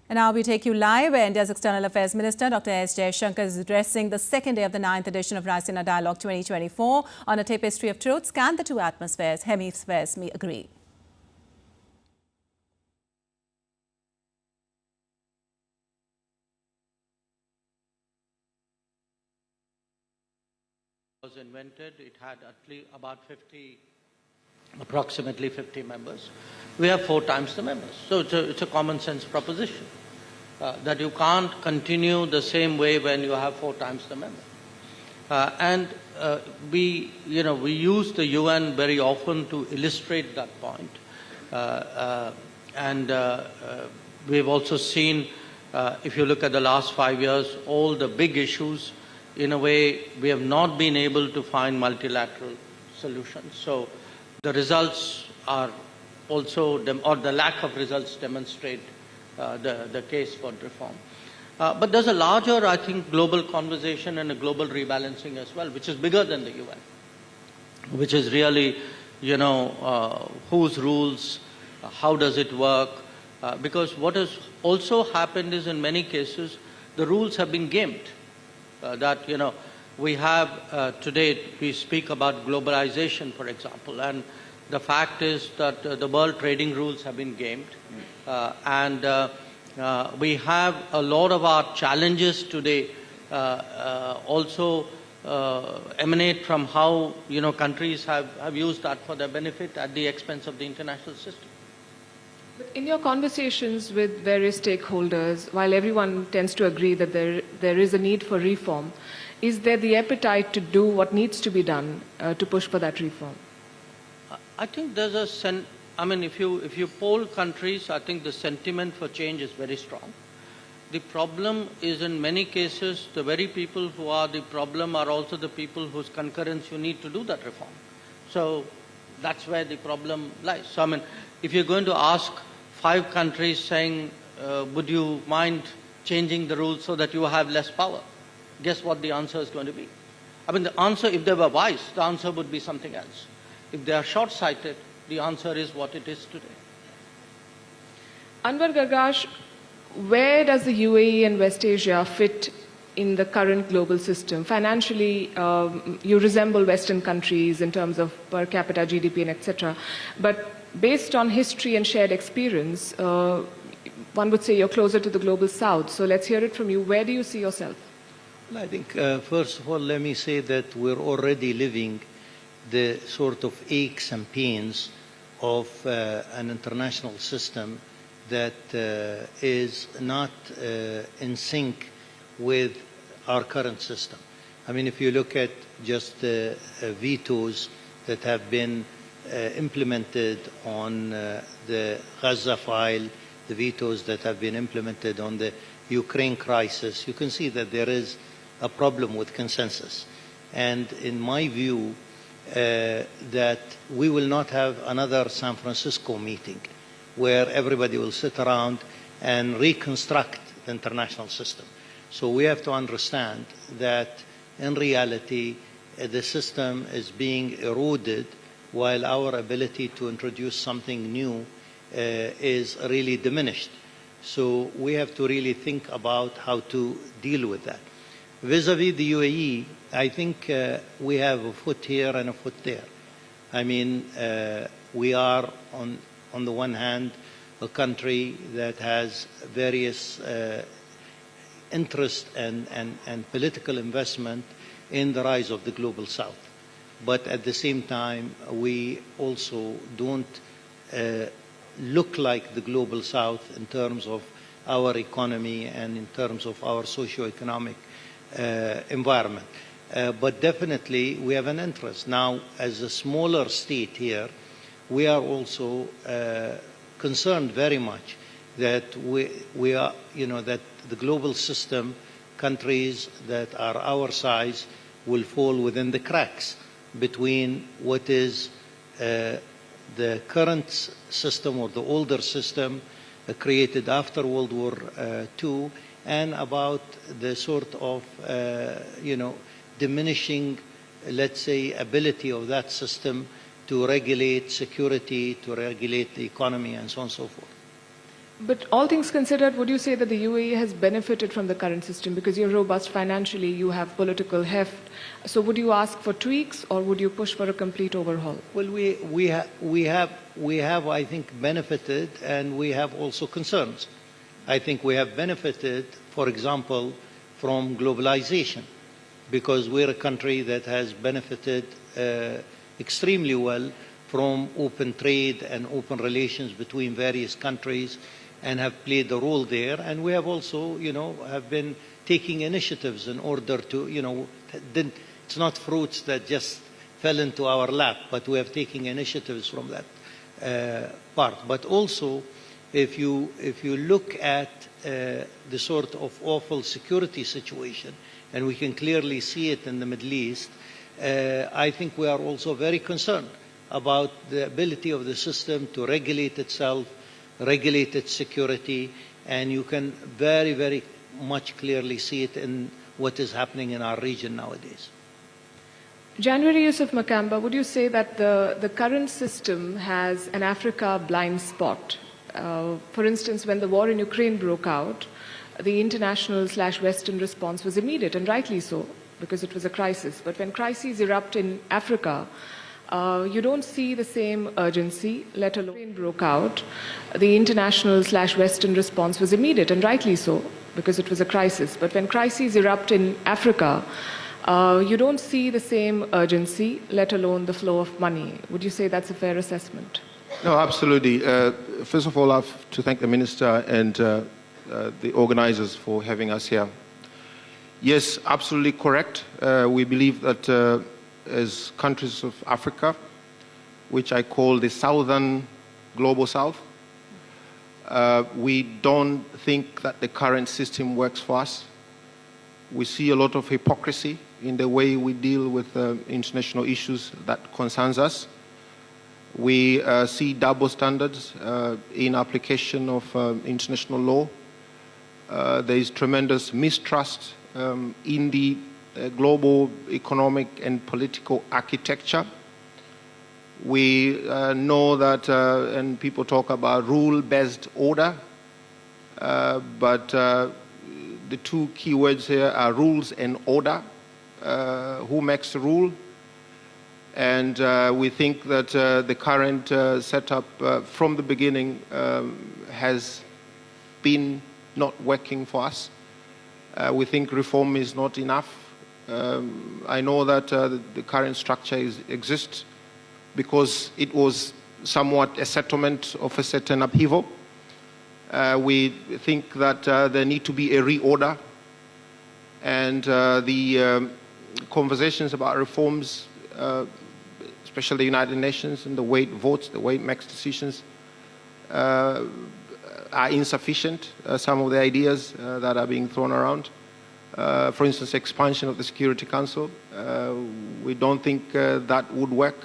And now we take you live where India's External Affairs Minister Dr. S. Jaishankar is addressing the second day of the 9th edition of Raisina Dialogue 2024 on a tapestry of truths. Can the two hemispheres agree? Was invented, it had at least about approximately 50 members. We have 4 times the members. So it's a common sense proposition that you can't continue the same way when you have 4 times the members. We use the UN very often to illustrate that point. We've also seen, if you look at the last 5 years, all the big issues. In a way, we have not been able to find multilateral solutions. So the results are also, or the lack of results demonstrate the case for reform. But there's a larger, I think, global conversation and a global rebalancing as well, which is bigger than the UN, which is really, whose rules, how does it work? Because what has also happened is in many cases, the rules have been gamed. We have today, we speak about globalization, for example, and the fact is that the world trading rules have been gamed. We have a lot of our challenges today also emanate from how, countries have used that for their benefit at the expense of the international system. But in your conversations with various stakeholders, while everyone tends to agree that there is a need for reform, is there the appetite to do what needs to be done to push for that reform? I think there's if you poll countries, I think the sentiment for change is very strong. The problem is in many cases, the very people who are the problem are also the people whose concurrence you need to do that reform. So that's where the problem lies. So if you're going to ask 5 countries saying, would you mind changing the rules so that you have less power? Guess what the answer is going to be? The answer, if they were wise, the answer would be something else. If they are short-sighted, the answer is what it is today. Anwar Gargash, where does the UAE and West Asia fit in the current global system? Financially, you resemble Western countries in terms of per capita GDP and etc. But based on history and shared experience, one would say you're closer to the global south. So let's hear it from you. Where do you see yourself? Well, I think, first of all, let me say that we're already living the sort of aches and pains of an international system that is not in sync with our current system. If you look at just the vetoes that have been implemented on the Gaza file, the vetoes that have been implemented on the Ukraine crisis, you can see that there is a problem with consensus. And in my view, that we will not have another San Francisco meeting where everybody will sit around and reconstruct the international system. So we have to understand that in reality, the system is being eroded while our ability to introduce something new is really diminished. So we have to really think about how to deal with that. Vis-a-vis the UAE, I think we have a foot here and a foot there. We are, on the one hand, a country that has various interest and political investment in the rise of the global south. But at the same time, we also don't look like the global south in terms of our economy and in terms of our socio-economic environment. But definitely we have an interest. Now, as a smaller state here, we are also concerned very much that we are, that the global system, countries that are our size, will fall within the cracks between what is the current system or the older system created after World War II, and about the sort of, diminishing, let's say, ability of that system to regulate security, to regulate the economy, and so on and so forth. But all things considered, would you say that the UAE has benefited from the current system because you're robust financially, you have political heft? So would you ask for tweaks or would you push for a complete overhaul? Well, we have, I think, benefited, and we have also concerns. I think we have benefited, for example, from globalization, because we're a country that has benefited extremely well from open trade and open relations between various countries, and have played a role there. And we have also, have been taking initiatives in order to, it's not fruits that just fell into our lap, but we have taken initiatives from that part. But also, if you look at the sort of awful security situation, and we can clearly see it in the Middle East, I think we are also very concerned about the ability of the system to regulate itself, regulate its security, and you can very, very much clearly see it in what is happening in our region nowadays. January Yusuf Makamba, would you say that the current system has an Africa blind spot? For instance, when the war in Ukraine broke out, the international/Western response was immediate, and rightly so, because it was a crisis. But when crises erupt in Africa, you don't see the same urgency, let alone broke out. The international/Western response was immediate, and rightly so, because it was a crisis. But when crises erupt in Africa, you don't see the same urgency, let alone the flow of money. Would you say that's a fair assessment? No, absolutely. First of all, I have to thank the Minister and the organizers for having us here. Yes, absolutely correct. We believe that as countries of Africa, which I call the Southern Global South, we don't think that the current system works for us. We see a lot of hypocrisy in the way we deal with international issues that concerns us. We see double standards in application of international law. There is tremendous mistrust in the global economic and political architecture. We know that, and people talk about rule-based order, but the two key words here are rules and order. Who makes the rule? And we think that the current setup from the beginning has been not working for us. We think reform is not enough. I know that the current structure exists because it was somewhat a settlement of a certain upheaval. We think that there need to be a reorder, and the conversations about reforms, especially the United Nations and the way it votes, the way it makes decisions, are insufficient. Some of the ideas that are being thrown around, for instance, expansion of the Security Council, we don't think that would work.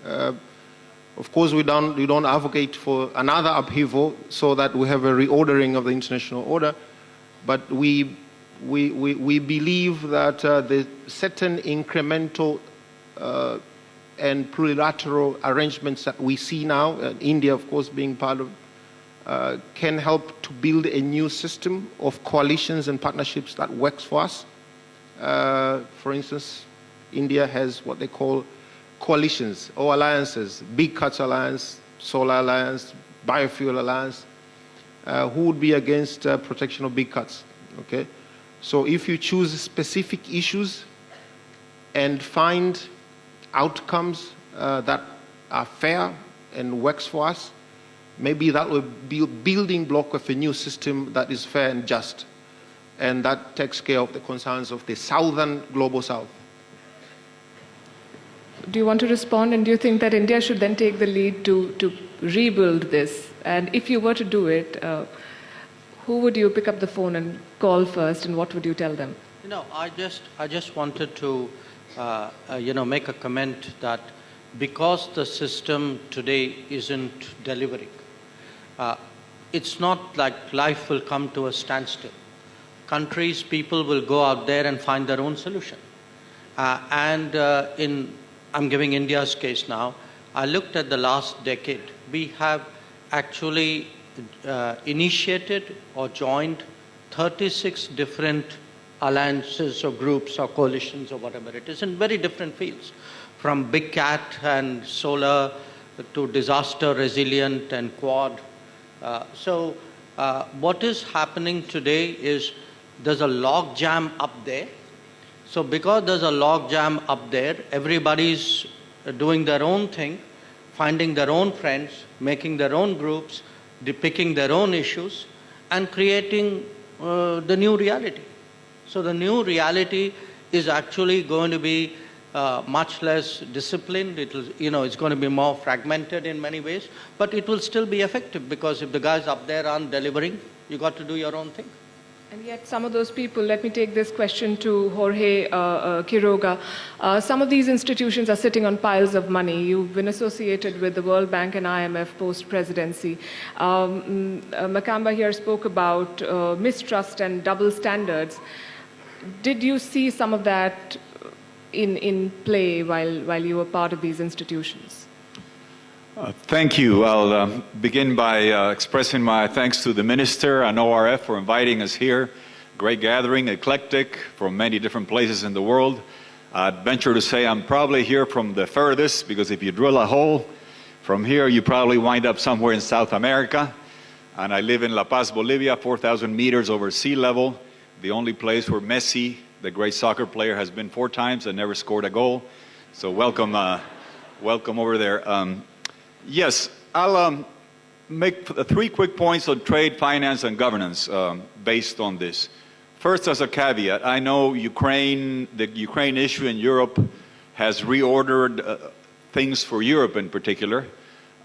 Of course, we don't advocate for another upheaval so that we have a reordering of the international order, but we believe that the certain incremental and plurilateral arrangements that we see now, India, of course, being part of, can help to build a new system of coalitions and partnerships that works for us. For instance, India has what they call coalitions or alliances, Big Cuts Alliance, Solar Alliance, Biofuel Alliance. Who would be against protection of big cuts? Okay, so if you choose specific issues and find outcomes that are fair and works for us, maybe that will be a building block of a new system that is fair and just, and that takes care of the concerns of the Southern Global South. Do you want to respond, and do you think that India should then take the lead to rebuild this? And if you were to do it, who would you pick up the phone and call first, and what would you tell them? I just wanted to make a comment that because the system today isn't delivering, it's not like life will come to a standstill. Countries, people will go out there and find their own solution. I'm giving India's case now. I looked at the last decade. We have actually initiated or joined 36 different alliances or groups or coalitions or whatever it is in very different fields, from big cat and solar to disaster resilient and quad. So what is happening today is there's a log jam up there. So because there's a log jam up there, everybody's doing their own thing, finding their own friends, making their own groups, depicting their own issues, and creating the new reality. So the new reality is actually going to be much less disciplined. It's going to be more fragmented in many ways, but it will still be effective, because if the guys up there aren't delivering, you got to do your own thing. And yet some of those people, let me take this question to Jorge Quiroga. Some of these institutions are sitting on piles of money. You've been associated with the World Bank and IMF post-presidency. Makamba here spoke about mistrust and double standards. Did you see some of that in play while you were part of these institutions? Thank you. I'll begin by expressing my thanks to the Minister and ORF for inviting us here. Great gathering, eclectic, from many different places in the world. I'd venture to say I'm probably here from the furthest, because if you drill a hole from here, you probably wind up somewhere in South America. And I live in La Paz, Bolivia, 4,000 meters over sea level, the only place where Messi, the great soccer player, has been 4 times and never scored a goal. So welcome, welcome over there. Yes, I'll make 3 quick points on trade, finance, and governance based on this. First, as a caveat, I know the Ukraine issue in Europe has reordered things for Europe in particular.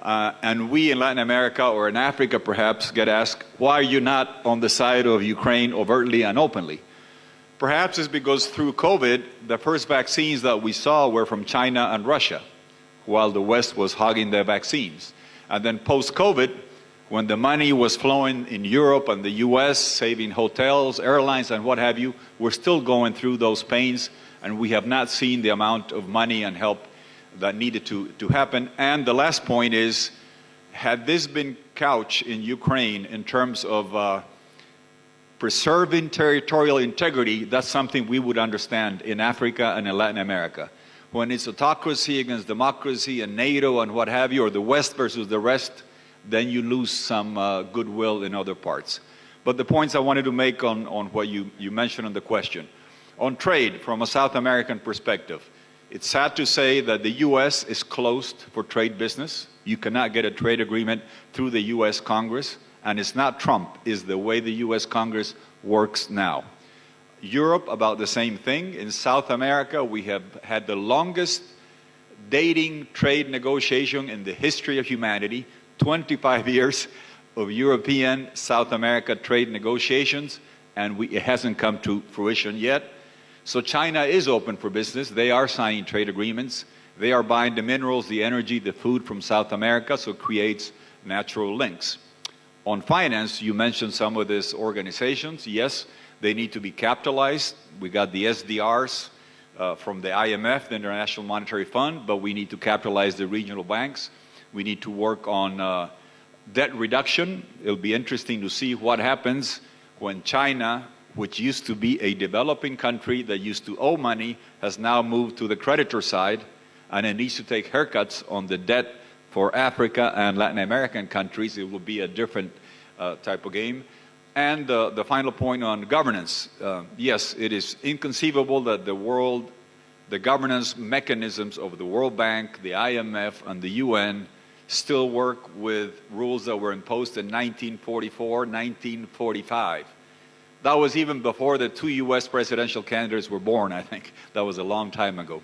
And we in Latin America, or in Africa perhaps, get asked, why are you not on the side of Ukraine overtly and openly? Perhaps it's because through COVID, the first vaccines that we saw were from China and Russia, while the West was hogging their vaccines. And then post-COVID, when the money was flowing in Europe and the US, saving hotels, airlines, and what have you, we're still going through those pains, and we have not seen the amount of money and help that needed to happen. And the last point is, had this been couched in Ukraine in terms of preserving territorial integrity, that's something we would understand in Africa and in Latin America. When it's autocracy against democracy and NATO and what have you, or the West versus the rest, then you lose some goodwill in other parts. But the points I wanted to make on what you mentioned in the question. On trade, from a South American perspective, it's sad to say that the US is closed for trade business. You cannot get a trade agreement through the US Congress, and it's not Trump, it's the way the US Congress works now. Europe, about the same thing. In South America, we have had the longest dating trade negotiation in the history of humanity, 25 years of European South America trade negotiations, and it hasn't come to fruition yet. So China is open for business. They are signing trade agreements. They are buying the minerals, the energy, the food from South America, so it creates natural links. On finance, you mentioned some of these organizations. Yes, they need to be capitalized. We got the SDRs from the IMF, the International Monetary Fund, but we need to capitalize the regional banks. We need to work on debt reduction. It'll be interesting to see what happens when China, which used to be a developing country that used to owe money, has now moved to the creditor side, and it needs to take haircuts on the debt for Africa and Latin American countries. It will be a different type of game. And the final point on governance. Yes, it is inconceivable that the governance mechanisms of the World Bank, the IMF, and the UN still work with rules that were imposed in 1944, 1945. That was even before the 2 US presidential candidates were born, I think. That was a long time ago.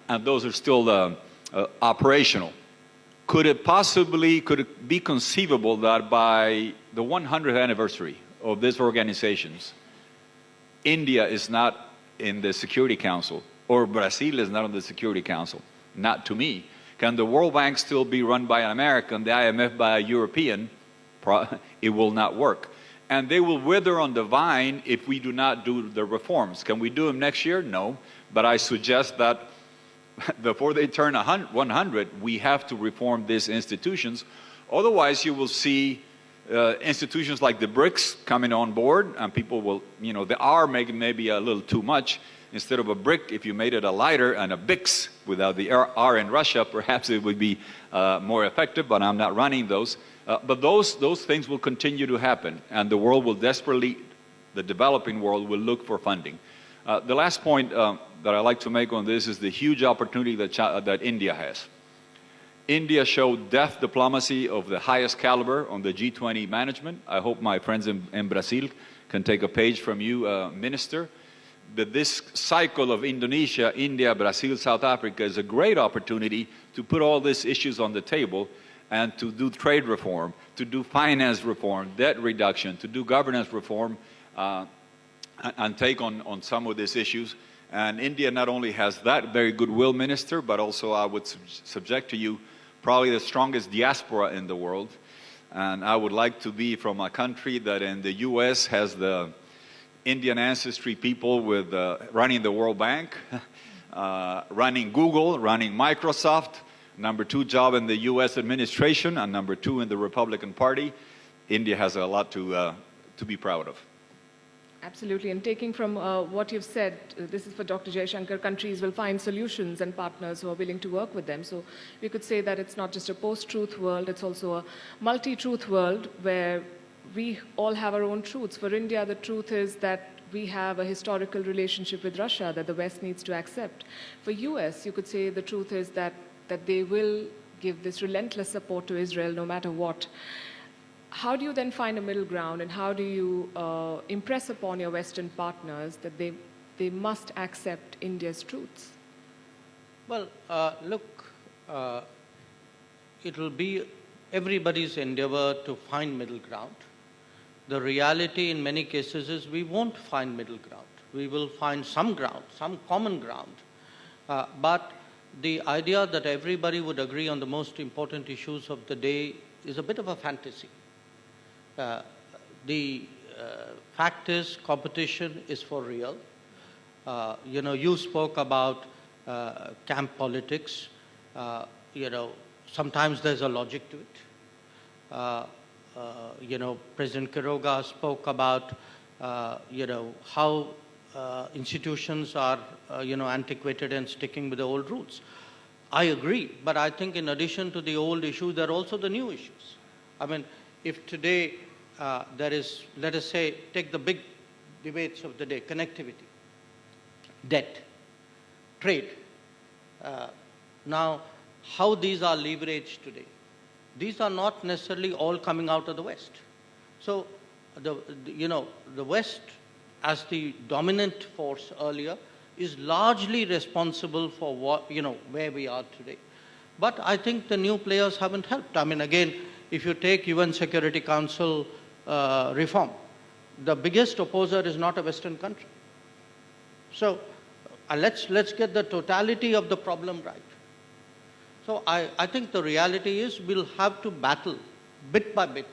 And those are still operational. Could it be conceivable that by the 100th anniversary of these organizations, India is not in the Security Council, or Brazil is not on the Security Council? Not to me. Can the World Bank still be run by an American, the IMF by a European? It will not work. And they will wither on the vine if we do not do the reforms. Can we do them next year? No. But I suggest that before they turn 100, we have to reform these institutions. Otherwise, you will see institutions like the BRICS coming on board, and people will, the R making maybe a little too much. Instead of a brick, if you made it a lighter and a BICS without the R in Russia, perhaps it would be more effective, but I'm not running those. But those things will continue to happen, and the world will desperately, the developing world will look for funding. The last point that I'd like to make on this is the huge opportunity that India has. India showed deft diplomacy of the highest caliber on the G20 management. I hope my friends in Brazil can take a page from you, Minister. That this cycle of Indonesia, India, Brazil, South Africa is a great opportunity to put all these issues on the table and to do trade reform, to do finance reform, debt reduction, to do governance reform, and take on some of these issues. And India not only has that very goodwill, Minister, but also I would subject to you probably the strongest diaspora in the world. And I would like to be from a country that in the US has the Indian ancestry people with running the World Bank, running Google, running Microsoft, number 2 job in the US administration, and number 2 in the Republican Party. India has a lot to be proud of. Absolutely, and taking from what you've said, this is for Dr. Jaishankar, countries will find solutions and partners who are willing to work with them. So we could say that it's not just a post-truth world, it's also a multi-truth world where we all have our own truths. For India, the truth is that we have a historical relationship with Russia that the West needs to accept. For US, you could say the truth is that they will give this relentless support to Israel no matter what. How do you then find a middle ground, and how do you impress upon your Western partners that they must accept India's truths? Well, look, it will be everybody's endeavor to find middle ground. The reality in many cases is we won't find middle ground. We will find some ground, some common ground. But the idea that everybody would agree on the most important issues of the day is a bit of a fantasy. The fact is, competition is for real. You spoke about camp politics. Sometimes there's a logic to it. President Quiroga spoke about, how institutions are, antiquated and sticking with the old rules. I agree, but I think in addition to the old issues, there are also the new issues. I mean, if today there is, let us say, take the big debates of the day, connectivity, debt, trade. Now, how these are leveraged today. These are not necessarily all coming out of the West. So, the West, as the dominant force earlier, is largely responsible for what, where we are today. But I think the new players haven't helped. I mean, again, if you take UN Security Council reform, the biggest opposer is not a Western country. So let's get the totality of the problem right. So I think the reality is we'll have to battle bit by bit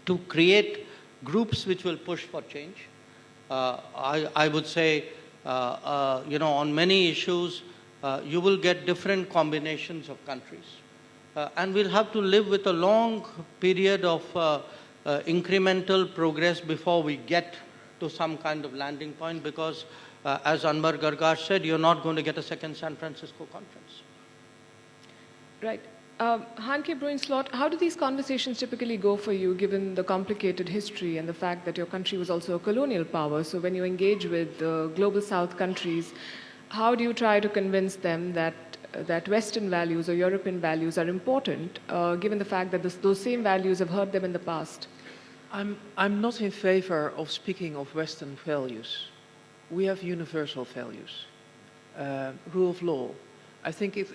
to create groups which will push for change. I would say, on many issues, you will get different combinations of countries. And we'll have to live with a long period of incremental progress before we get to some kind of landing point, because as Anwar Gargash said, you're not going to get a second San Francisco conference. Right. Hanke Bruin-Slot, how do these conversations typically go for you, given the complicated history and the fact that your country was also a colonial power? So when you engage with global South countries, how do you try to convince them that Western values or European values are important, given the fact that those same values have hurt them in the past? I'm not in favor of speaking of Western values. We have universal values. Rule of law. I think if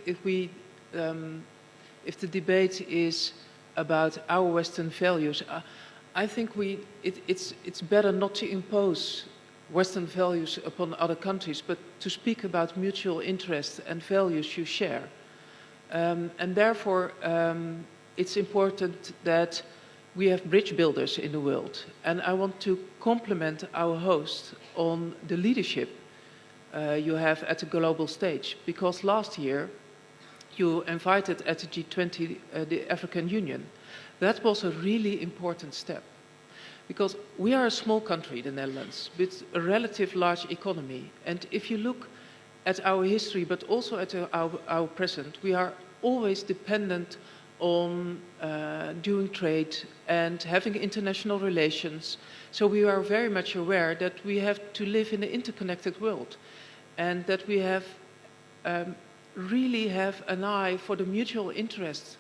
the debate is about our Western values, I think it's better not to impose Western values upon other countries, but to speak about mutual interests and values you share. And therefore, it's important that we have bridge builders in the world. And I want to compliment our host on the leadership you have at the global stage, because last year you invited at the G20 the African Union. That was a really important step. Because we are a small country, the Netherlands, with a relative large economy. And if you look at our history, but also at our present, we are always dependent on doing trade and having international relations. So we are very much aware that we have to live in an interconnected world and that we have really have an eye for the mutual interests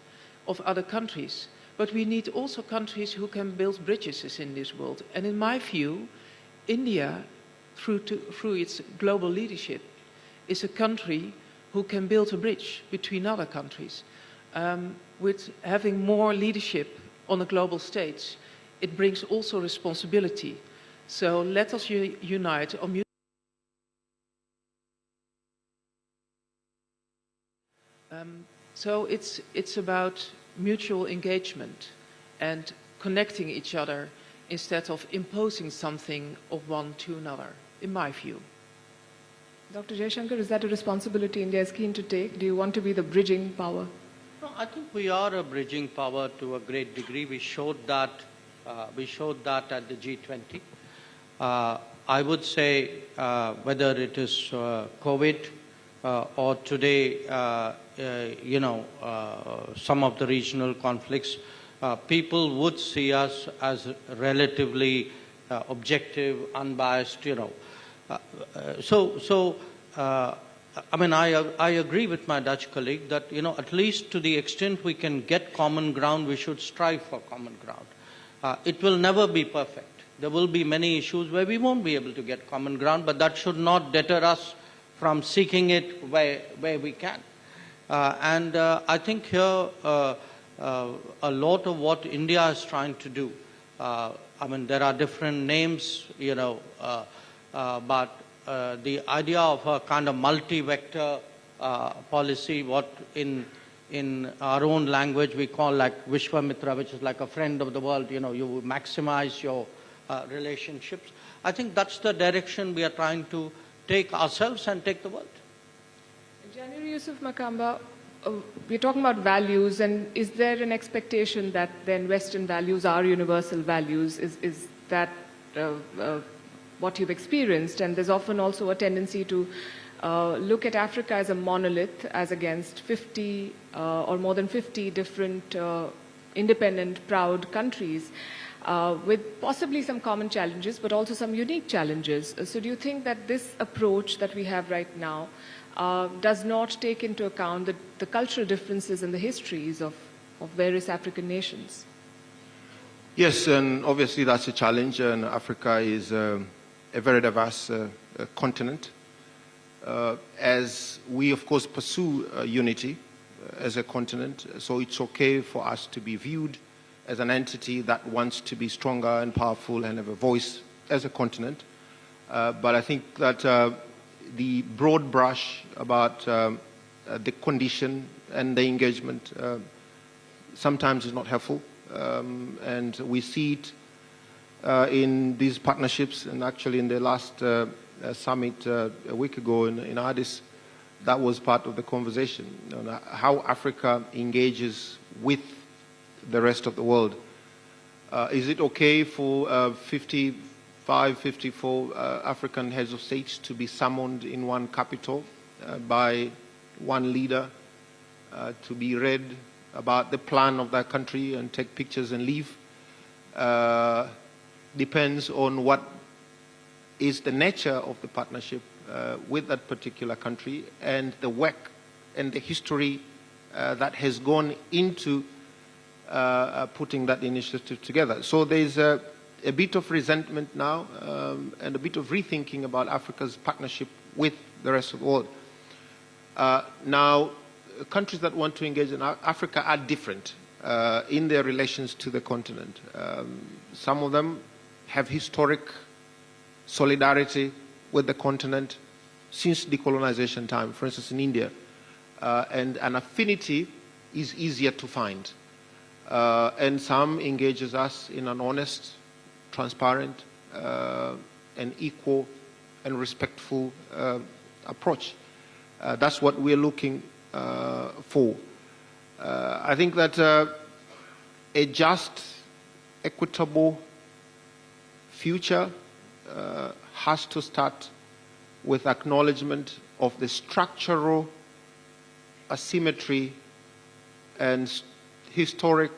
of other countries. But we need also countries who can build bridges in this world. And in my view, India, through its global leadership, is a country who can build a bridge between other countries. With having more leadership on a global stage, it brings also responsibility. So let us unite on so it's about mutual engagement and connecting each other instead of imposing something of one to another, in my view. Dr. Jaishankar, is that a responsibility India is keen to take? Do you want to be the bridging power? No, I think we are a bridging power to a great degree. We showed that at the G20. I would say whether it is COVID or today, some of the regional conflicts, people would see us as relatively objective, unbiased, I agree with my Dutch colleague that, at least to the extent we can get common ground, we should strive for common ground. It will never be perfect. There will be many issues where we won't be able to get common ground, but that should not deter us from seeking it where we can. I think here a lot of what India is trying to do, there are different names, but the idea of a kind of multi-vector policy, what in our own language we call like Vishwamitra, which is like a friend of the world, you maximize your relationships. I think that's the direction we are trying to take ourselves and take the world. January Yusuf Makamba, we're talking about values, and is there an expectation that then Western values are universal values? Is that what you've experienced? And there's often also a tendency to look at Africa as a monolith, as against 50 or more than 50 different independent, proud countries with possibly some common challenges, but also some unique challenges. So do you think that this approach that we have right now does not take into account the cultural differences and the histories of various African nations? Yes, and obviously that's a challenge, and Africa is a very diverse continent. As we, of course, pursue unity as a continent, so it's okay for us to be viewed as an entity that wants to be stronger and powerful and have a voice as a continent. But I think that the broad brush about the condition and the engagement sometimes is not helpful. And we see it in these partnerships, and actually in the last summit a week ago in Addis, that was part of the conversation, how Africa engages with the rest of the world. Is it okay for 54 African heads of states to be summoned in one capital by one leader to be read about the plan of that country and take pictures and leave? Depends on what is the nature of the partnership with that particular country and the work and the history that has gone into putting that initiative together. So there's a bit of resentment now and a bit of rethinking about Africa's partnership with the rest of the world. Now, countries that want to engage in Africa are different in their relations to the continent. Some of them have historic solidarity with the continent since decolonization time, for instance in India, and an affinity is easier to find. And some engages us in an honest, transparent, and equal and respectful approach. That's what we're looking for. I think that a just, equitable future has to start with acknowledgement of the structural asymmetry and historic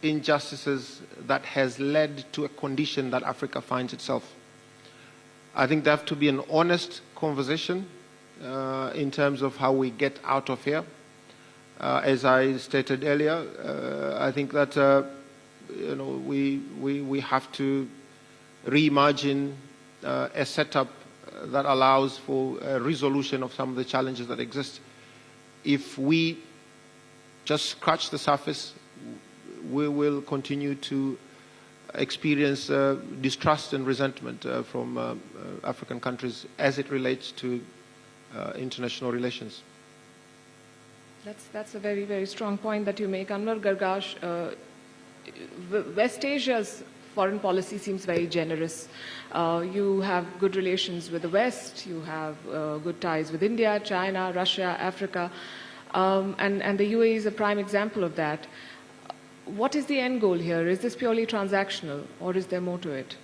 injustices that has led to a condition that Africa finds itself. I think there has to be an honest conversation in terms of how we get out of here. As I stated earlier, I think that we have to reimagine a setup that allows for a resolution of some of the challenges that exist. If we just scratch the surface, we will continue to experience distrust and resentment from African countries as it relates to international relations. That's a very, very strong point that you make. Anwar Gargash, West Asia's foreign policy seems very generous. You have good relations with the West, you have good ties with India, China, Russia, Africa, and the UAE is a prime example of that. What is the end goal here? Is this purely transactional, or is there more to it?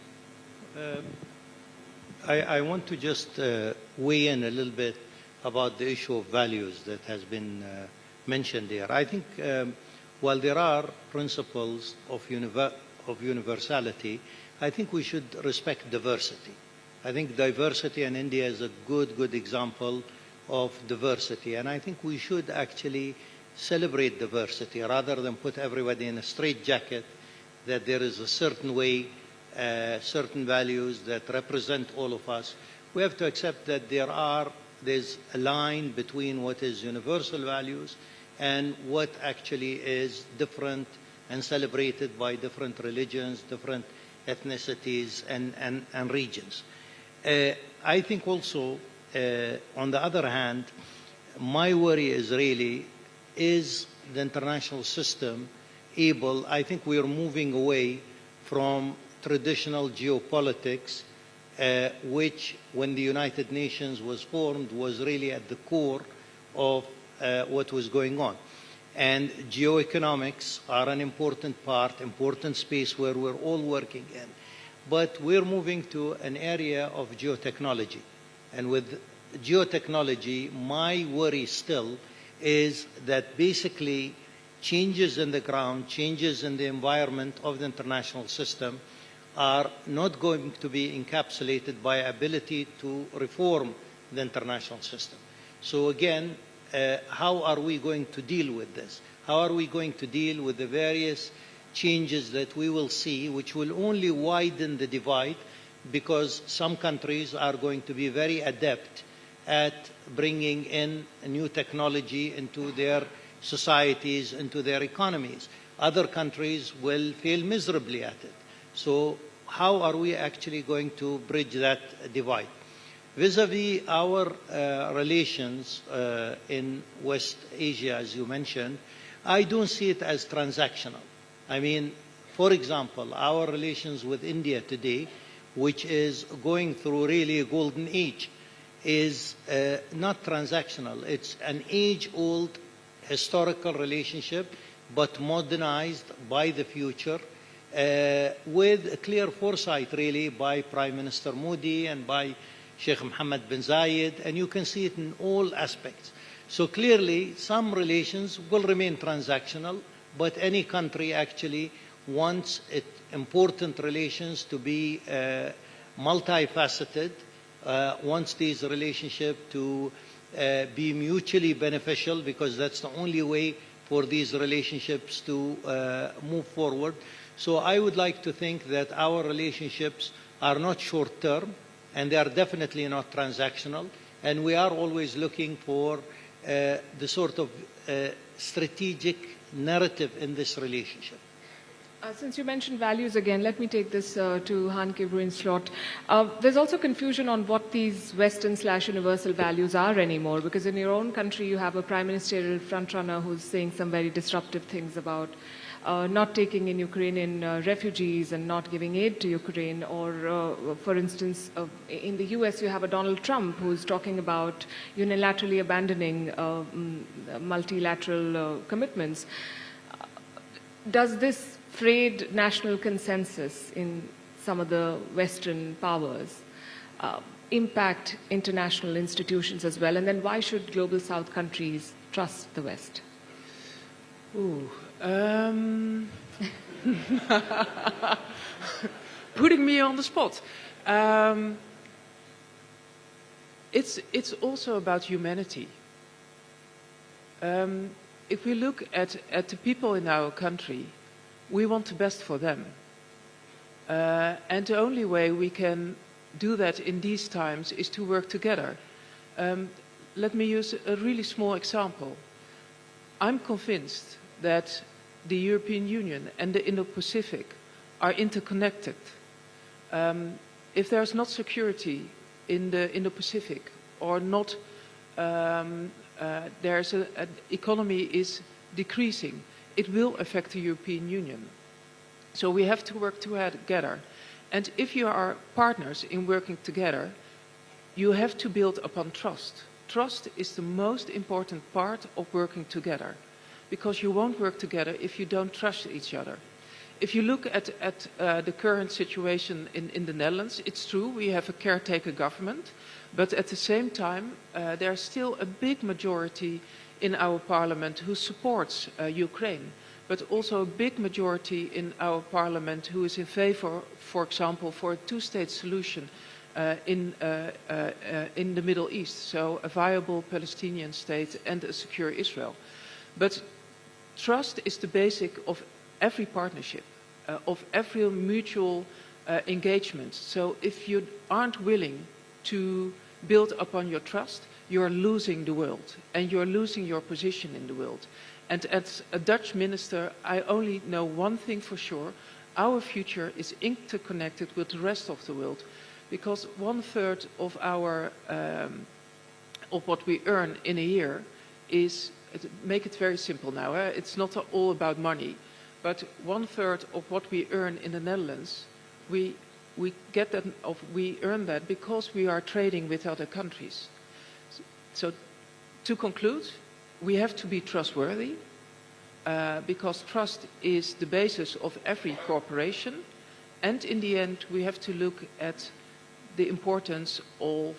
I want to just weigh in a little bit about the issue of values that has been mentioned here. I think while there are principles of universality, I think we should respect diversity. I think diversity in India is a good example of diversity, and I think we should actually celebrate diversity rather than put everybody in a straitjacket that there is a certain way, certain values that represent all of us. We have to accept that there's a line between what is universal values and what actually is different and celebrated by different religions, different ethnicities and regions. I think also, on the other hand, my worry is really, is the international system able, I think we are moving away from traditional geopolitics, which when the United Nations was formed was really at the core of what was going on. And geoeconomics are an important part, important space where we're all working in. But we're moving to an area of geotechnology. And with geotechnology, my worry still is that basically changes in the ground, changes in the environment of the international system are not going to be encapsulated by ability to reform the international system. So again, how are we going to deal with this? How are we going to deal with the various changes that we will see, which will only widen the divide, because some countries are going to be very adept at bringing in new technology into their societies, into their economies. Other countries will fail miserably at it. So how are we actually going to bridge that divide? Vis-a-vis our relations in West Asia, as you mentioned, I don't see it as transactional. I mean, for example, our relations with India today, which is going through really a golden age, is not transactional. It's an age-old historical relationship, but modernized by the future, with a clear foresight, really, by Prime Minister Modi and by Sheikh Mohammed bin Zayed, and you can see it in all aspects. So clearly, some relations will remain transactional, but any country actually wants important relations to be multifaceted, wants these relationships to be mutually beneficial, because that's the only way for these relationships to move forward. So I would like to think that our relationships are not short-term, and they are definitely not transactional, and we are always looking for the sort of strategic narrative in this relationship. Since you mentioned values again, let me take this to Hanke Bruinslot. There's also confusion on what these Western/universal values are anymore, because in your own country you have a prime ministerial frontrunner who's saying some very disruptive things about not taking in Ukrainian refugees and not giving aid to Ukraine. Or, for instance, in the US you have a Donald Trump who's talking about unilaterally abandoning multilateral commitments. does this frayed national consensus in some of the Western powers impact international institutions as well? And then why should Global South countries trust the West? Ooh, putting me on the spot. It's also about humanity. If we look at the people in our country, we want the best for them. And the only way we can do that in these times is to work together. Let me use a really small example. I'm convinced that the European Union and the Indo-Pacific are interconnected. If there's not security in the Indo-Pacific, or not, there's an economy is decreasing, it will affect the European Union. So we have to work together. And if you are partners in working together, you have to build upon trust. Trust is the most important part of working together, because you won't work together if you don't trust each other. If you look at the current situation in the Netherlands, it's true, we have a caretaker government, but at the same time, there's still a big majority in our parliament who supports Ukraine, but also a big majority in our parliament who is in favor, for example, for a two-state solution in the Middle East, so a viable Palestinian state and a secure Israel. But trust is the basic of every partnership, of every mutual engagement. So if you aren't willing to build upon your trust, you're losing the world, and you're losing your position in the world. And as a Dutch minister, I only know one thing for sure: our future is interconnected with the rest of the world, because 1/3 of our of what we earn in a year is, make it very simple now, it's not all about money, but 1/3 of what we earn in the Netherlands, we earn that because we are trading with other countries. So to conclude, we have to be trustworthy, because trust is the basis of every cooperation, and in the end we have to look at the importance of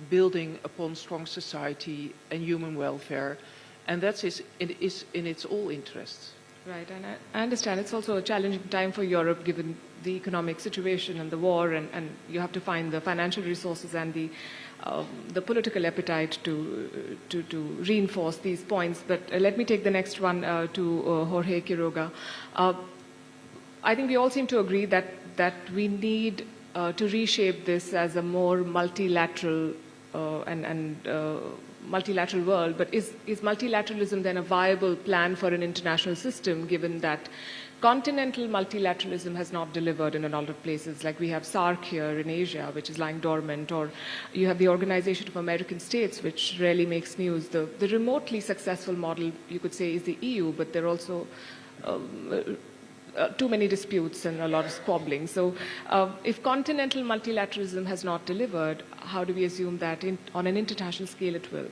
building upon strong society and human welfare, and that is in its all interests. Right, and I understand it's also a challenging time for Europe given the economic situation and the war, and you have to find the financial resources and the political appetite to reinforce these points. But let me take the next one to Jorge Quiroga. I think we all seem to agree that we need to reshape this as a more multilateral multilateral world, but is multilateralism then a viable plan for an international system, given that continental multilateralism has not delivered in a lot of places? Like we have SAARC here in Asia, which is lying dormant, or you have the Organization of American States, which rarely makes news. The remotely successful model, you could say, is the EU, but there are also too many disputes and a lot of squabbling. So if continental multilateralism has not delivered, how do we assume that on an international scale it will?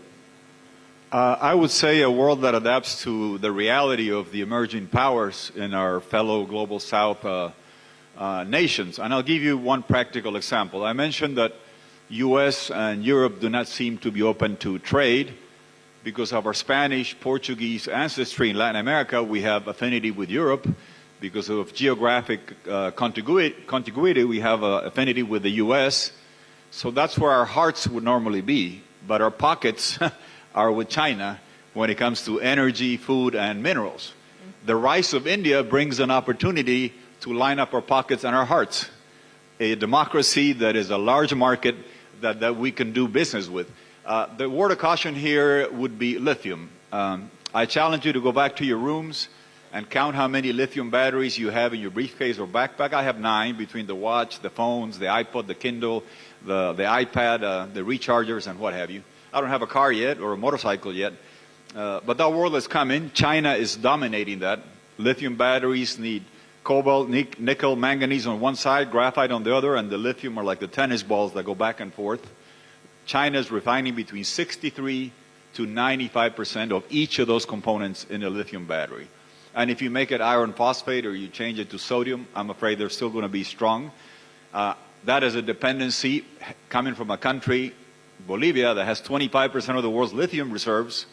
I would say a world that adapts to the reality of the emerging powers in our fellow Global South nations. And I'll give you one practical example. I mentioned that US and Europe do not seem to be open to trade. Because of our Spanish, Portuguese ancestry in Latin America, we have affinity with Europe. Because of geographic contiguity, we have affinity with the US. So that's where our hearts would normally be. But our pockets are with China when it comes to energy, food, and minerals. The rise of India brings an opportunity to line up our pockets and our hearts. A democracy that is a large market that we can do business with. The word of caution here would be lithium. I challenge you to go back to your rooms and count how many lithium batteries you have in your briefcase or backpack. I have 9 between the watch, the phones, the iPod, the Kindle, the iPad, the rechargers, and what have you. I don't have a car yet or a motorcycle yet, but that world is coming. China is dominating that. Lithium batteries need cobalt, nickel, manganese on one side, graphite on the other, and the lithium are like the tennis balls that go back and forth. China is refining between 63 to 95% of each of those components in a lithium battery. And if you make it iron phosphate or you change it to sodium, I'm afraid they're still going to be strong. That is a dependency coming from a country, Bolivia, that has 25% of the world's lithium reserves.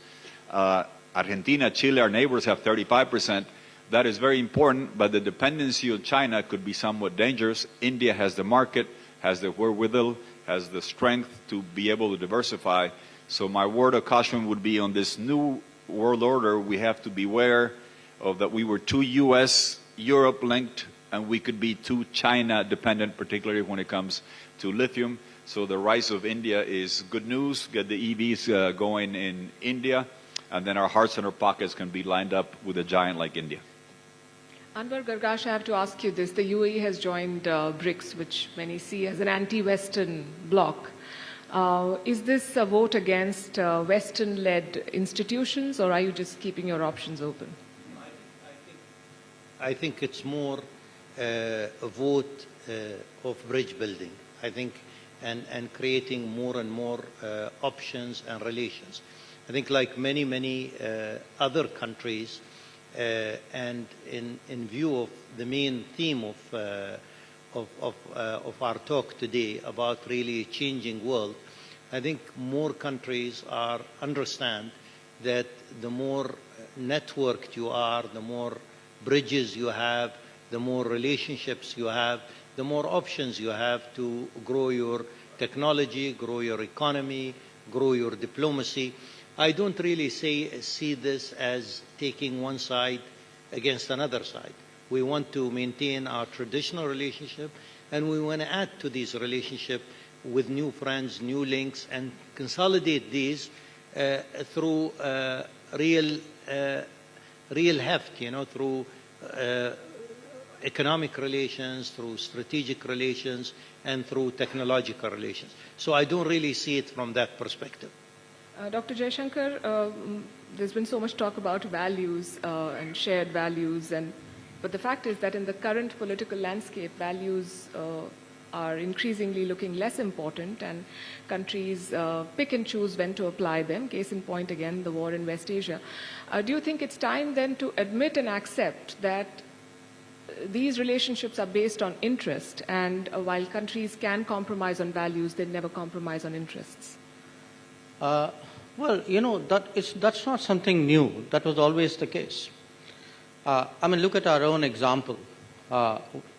Argentina, Chile, our neighbors have 35%. That is very important, but the dependency on China could be somewhat dangerous. India has the market, has the wherewithal, has the strength to be able to diversify. So my word of caution would be on this new world order, we have to beware of that we were too US, Europe linked, and we could be too China dependent, particularly when it comes to lithium. So the rise of India is good news, get the EVs going in India, and then our hearts and our pockets can be lined up with a giant like India. Anwar Gargash, I have to ask you this. The UAE has joined BRICS, which many see as an anti-Western bloc. Is this a vote against Western-led institutions, or are you just keeping your options open? I think it's more a vote of bridge building. I think, and creating more and more options and relations. I think like many other countries, and in view of the main theme of our talk today about really changing world, I think more countries understand that the more networked you are, the more bridges you have, the more relationships you have, the more options you have to grow your technology, grow your economy, grow your diplomacy. I don't really see this as taking one side against another side. We want to maintain our traditional relationship, and we want to add to these relationships with new friends, new links, and consolidate these through real heft, through economic relations, through strategic relations, and through technological relations. So I don't really see it from that perspective. Dr. Jaishankar, there's been so much talk about values and shared values, but the fact is that in the current political landscape, values are increasingly looking less important, and countries pick and choose when to apply them. Case in point, again, the war in West Asia. Do you think it's time then to admit and accept that these relationships are based on interest, and while countries can compromise on values, they never compromise on interests? Well, that's not something new. That was always the case. Look at our own example.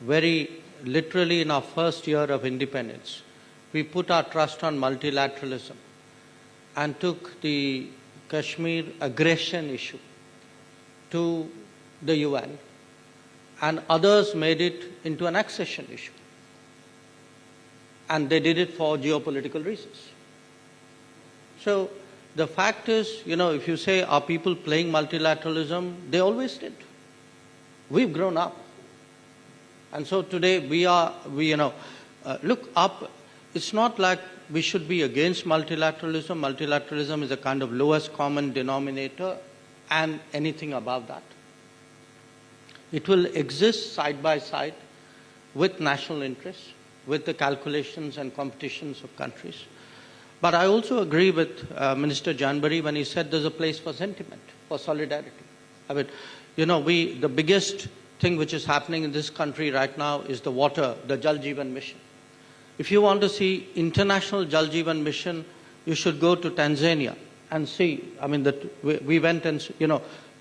Very literally in our first year of independence, we put our trust on multilateralism and took the Kashmir aggression issue to the UN, and others made it into an accession issue. And they did it for geopolitical reasons. So the fact is, if you say, are people playing multilateralism? They always did. We've grown up. And so today look up. It's not like we should be against multilateralism. Multilateralism is a kind of lowest common denominator and anything above that. It will exist side by side with national interests, with the calculations and competitions of countries. But I also agree with Minister Janbari when he said there's a place for sentiment, for solidarity. The biggest thing which is happening in this country right now is the water, the Jal Jeevan mission. If you want to see international Jal Jeevan mission, you should go to Tanzania and see. We went and,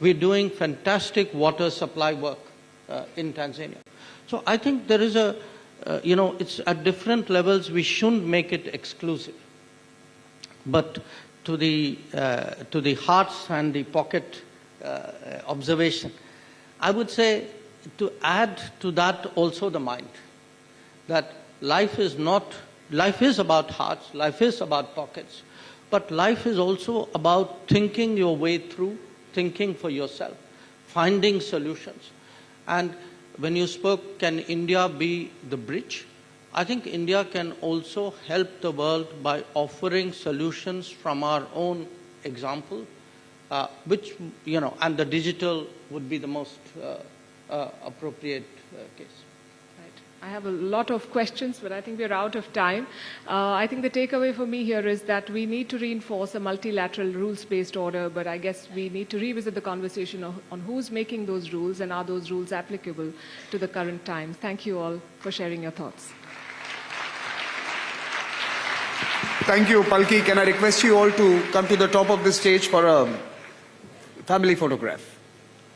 we're doing fantastic water supply work in Tanzania. So I think there is it's at different levels. We shouldn't make it exclusive. But to the hearts and the pocket observation, I would say to add to that also the mind, that life is about hearts, life is about pockets, but life is also about thinking your way through, thinking for yourself, finding solutions. And when you spoke, can India be the bridge? I think India can also help the world by offering solutions from our own example, which, and the digital would be the most appropriate case. Right. I have a lot of questions, but I think we're out of time. I think the takeaway for me here is that we need to reinforce a multilateral rules-based order, but I guess we need to revisit the conversation on who's making those rules and are those rules applicable to the current times. Thank you all for sharing your thoughts. Thank you, Palki. Can I request you all to come to the top of the stage for a family photograph?